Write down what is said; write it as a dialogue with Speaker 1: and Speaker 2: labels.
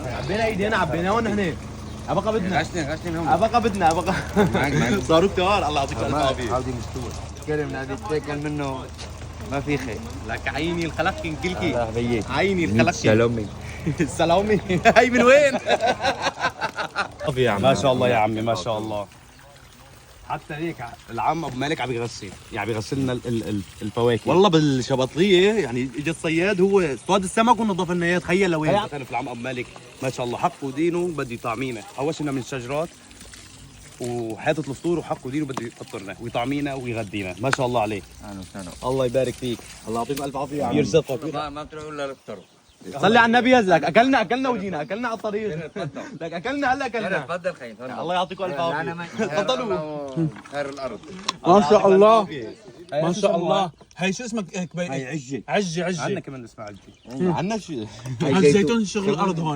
Speaker 1: عبينا ايدينا عبيناهم هنا. ابقى بدنا
Speaker 2: غشني هم.
Speaker 1: ابقى بدنا ابقى صاروا كتار. الله يعطيك الف عافيه.
Speaker 2: هذه مستوى. كرم نادي تاكل منه ما في خير.
Speaker 1: لك عيني الخلقين كلكي.
Speaker 2: الله بيك.
Speaker 1: عيني الخلقين.
Speaker 2: سلامي.
Speaker 1: السلامي. هاي من وين؟
Speaker 3: ما شاء الله يا عمي ما شاء الله. حتى هيك العم ابو مالك عم يغسل، يعني بيغسل لنا الفواكه.
Speaker 1: والله بالشبطليه يعني اجى الصياد هو اصطاد السمك ونظف لنا اياه. تخيل لوين.
Speaker 3: في العم ابو مالك ما شاء الله حقه ودينه بده يطعمينا. هوشنا من الشجرات وحاطط الاسطور وحقه ودينه بده يفطرنا ويطعمينا ويغدينا. ما شاء الله عليه.
Speaker 2: اهلا وسهلا.
Speaker 1: الله يبارك فيك. الله يعطيك الف عافيه يا عم.
Speaker 3: يرزقك.
Speaker 2: ما بتروح الا الفطر.
Speaker 1: صلي على النبي يزلك. اكلنا وجينا اكلنا على الطريق. لك اكلنا هلا اكلنا.
Speaker 2: تفضل خي تفضل.
Speaker 1: الله يعطيكم الف عافيه. تفضلوا.
Speaker 2: خير الارض.
Speaker 3: ما شاء الله
Speaker 1: ما شاء الله.
Speaker 4: هاي شو اسمك
Speaker 3: هي عجه.
Speaker 4: عجي
Speaker 3: عندنا كمان اسمها عجه.
Speaker 1: عندنا شيء.
Speaker 4: الزيتون شغل الارض هون.